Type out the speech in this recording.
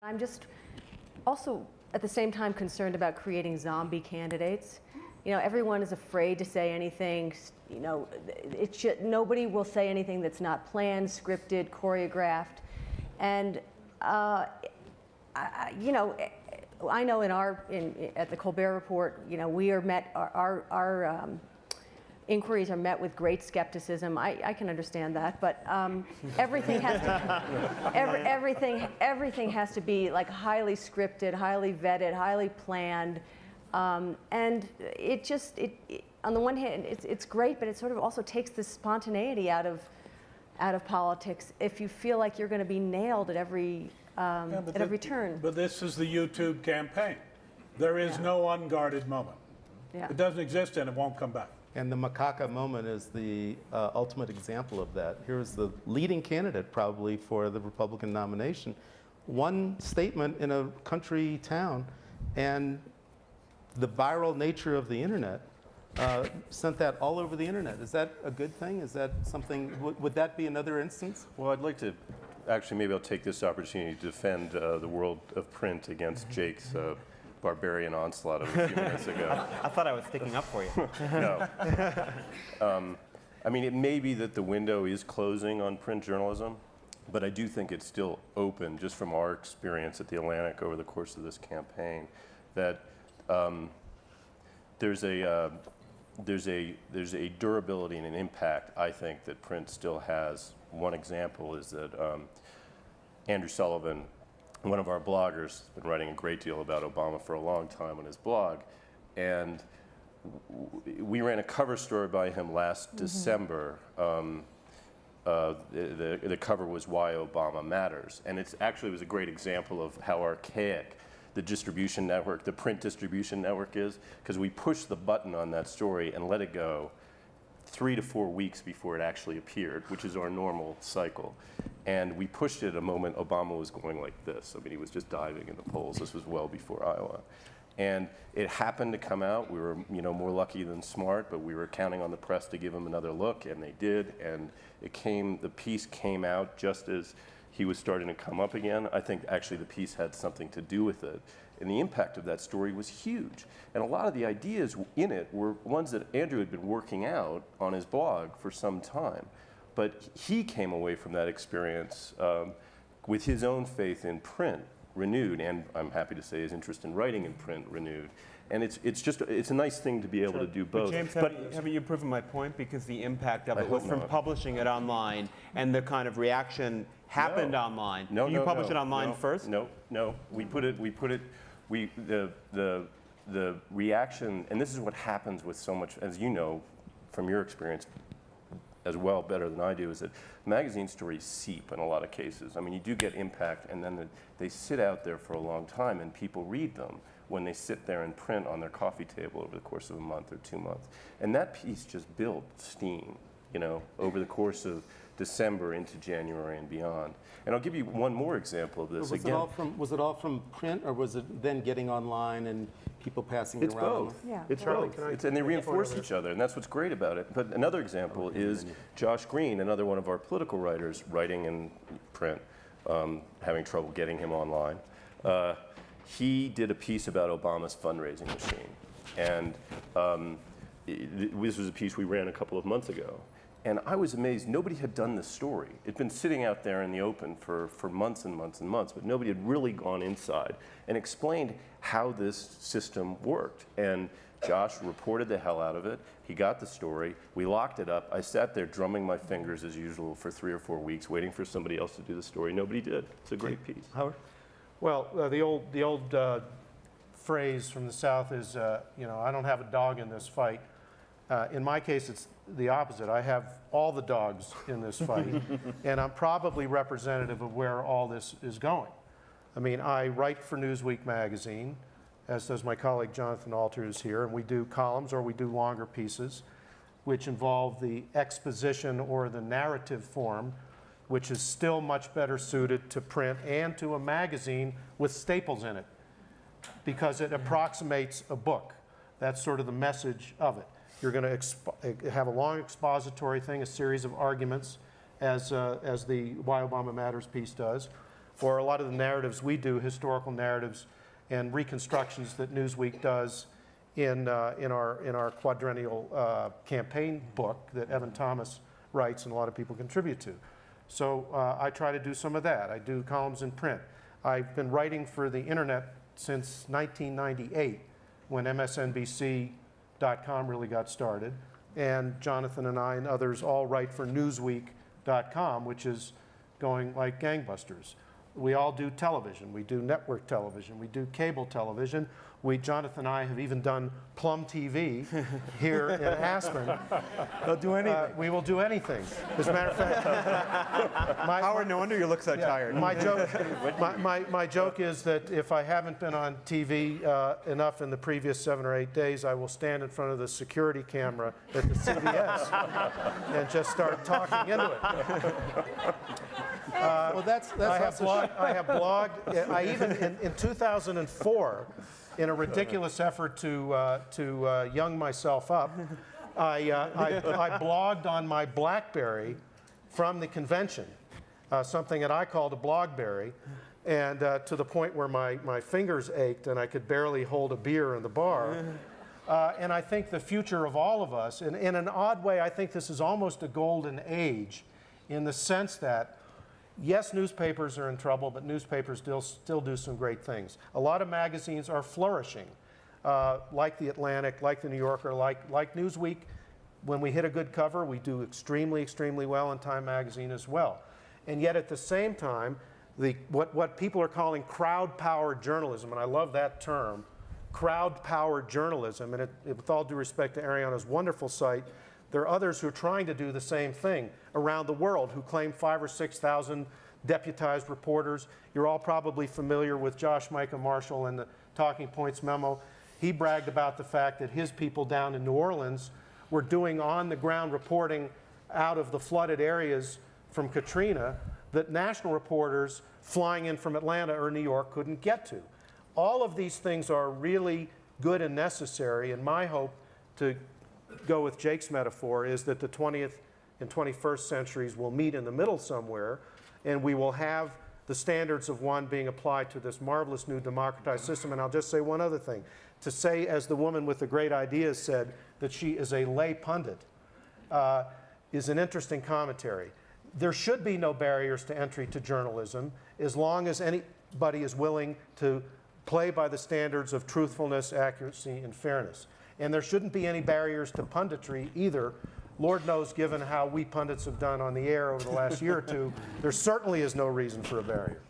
I'm just also at the same time concerned about creating zombie candidates. You know, everyone is afraid to say anything. You know, nobody will say anything that's not planned, scripted, choreographed. And you know, I know at the Colbert Report, you know, we are met, our inquiries are met with great skepticism. I can understand that, but everything has to everything has to be like highly scripted, highly vetted, highly planned, and it on the one hand it's great, but it sort of also takes the spontaneity out of politics if you feel like you're going to be nailed at every turn. But this is the YouTube campaign. There is no unguarded moment. Yeah. It doesn't exist and it won't come back. And the macaca moment is the ultimate example of that. Here's the leading candidate probably for the Republican nomination. One statement in a country town, and the viral nature of the internet sent that all over the internet. Is that a good thing? Is that something, would that be another instance? Well, I'd like to, actually maybe I'll take this opportunity to defend the world of print against Jake's barbarian onslaught of a few minutes ago. I thought I was sticking up for you. No. I mean, it may be that the window is closing on print journalism, but I do think it's still open, just from our experience at the Atlantic over the course of this campaign, that there's a durability and an impact, I think, that print still has. One example is that Andrew Sullivan, one of our bloggers, has been writing a great deal about Obama for a long time on his blog, and we ran a cover story by him last December. The cover was "Why Obama Matters," and it was a great example of how archaic the distribution network, the print distribution network is, because we pushed the button on that story and let it go 3 to 4 weeks before it actually appeared, which is our normal cycle. And we pushed it at a moment Obama was going like this. I mean, he was just diving in the polls. This was well before Iowa. And it happened to come out. We were, you know, more lucky than smart, but we were counting on the press to give him another look, and they did. And the piece came out just as he was starting to come up again. I think actually the piece had something to do with it. And the impact of that story was huge. And a lot of the ideas in it were ones that Andrew had been working out on his blog for some time. But he came away from that experience with his own faith in print renewed, and I'm happy to say his interest in writing in print renewed. And it's a nice thing to be able to do both. But James, haven't you proven my point? Because the impact of it was from publishing it online, and the kind of reaction happened online. No, you publish it online first? No. The reaction, and this is what happens with so much, as you know from your experience as well, better than I do, is that magazine stories seep in a lot of cases. I mean, you do get impact, and then they sit out there for a long time, and people read them when they sit there and print on their coffee table over the course of a month or 2 months. And that piece just built steam, you know, over the course of December into January and beyond. And I'll give you one more example of this. Was it all from print, or was it then getting online and people passing it around? It's both. Yeah. It's both. And they reinforce each other, and that's what's great about it. But another example is Josh Green, another one of our political writers, writing in print, having trouble getting him online. He did a piece about Obama's fundraising machine. And this was a piece we ran a couple of months ago. And I was amazed. Nobody had done this story. It'd been sitting out there in the open for months and months and months, but nobody had really gone inside and explained how this system worked. And Josh reported the hell out of it. He got the story. We locked it up. I sat there drumming my fingers as usual for 3 or 4 weeks, waiting for somebody else to do the story. Nobody did. It's a great piece. Howard? Well, the old phrase from the South is, you know, I don't have a dog in this fight. In my case, it's the opposite. I have all the dogs in this fight, and I'm probably representative of where all this is going. I mean, I write for Newsweek magazine, as does my colleague Jonathan Alters here, and we do columns or we do longer pieces, which involve the exposition or the narrative form, which is still much better suited to print and to a magazine with staples in it, because it approximates a book. That's sort of the message of it. You're going to have a long expository thing, a series of arguments, as the Why Obama Matters piece does. or a lot of the narratives we do, historical narratives and reconstructions that Newsweek does in our quadrennial campaign book that Evan Thomas writes and a lot of people contribute to. So I try to do some of that. I do columns in print. I've been writing for the internet since 1998 when MSNBC.com really got started. And Jonathan and I and others all write for Newsweek.com, which is going like gangbusters. We all do television. We do network television. We do cable television. Jonathan and I have even done Plum TV here in Aspen. They'll do anything. We will do anything. As a matter of fact, Howard, no wonder you look so tired. my joke is that if I haven't been on TV enough in the previous 7 or 8 days, I will stand in front of the security camera at the CBS and just start talking into it. Well, that's I have blogged. I even in 2004, in a ridiculous effort to young myself up, I blogged on my BlackBerry from the convention, something that I called a BlogBerry, and to the point where my fingers ached and I could barely hold a beer in the bar. And I think the future of all of us, in an odd way, I think this is almost a golden age, in the sense that yes, newspapers are in trouble, but newspapers still do some great things. A lot of magazines are flourishing, like The Atlantic, like The New Yorker, like Newsweek. When we hit a good cover, we do extremely, extremely well in Time magazine as well. And yet at the same time, what people are calling crowd-powered journalism, and I love that term, crowd-powered journalism, and with all due respect to Arianna's wonderful site, there are others who are trying to do the same thing around the world who claim 5,000 or 6,000 deputized reporters. You're all probably familiar with Josh Micah Marshall and the Talking Points memo. He bragged about the fact that his people down in New Orleans were doing on-the-ground reporting out of the flooded areas from Katrina that national reporters flying in from Atlanta or New York couldn't get to. All of these things are really good and necessary, and my hope, to go with Jake's metaphor, is that the 20th and 21st centuries will meet in the middle somewhere, and we will have the standards of one being applied to this marvelous new democratized system. And I'll just say one other thing. To say, as the woman with the great ideas said, that she is a lay pundit is an interesting commentary. There should be no barriers to entry to journalism as long as anybody is willing to play by the standards of truthfulness, accuracy, and fairness. And there shouldn't be any barriers to punditry either. Lord knows, given how we pundits have done on the air over the last year or two, there certainly is no reason for a barrier.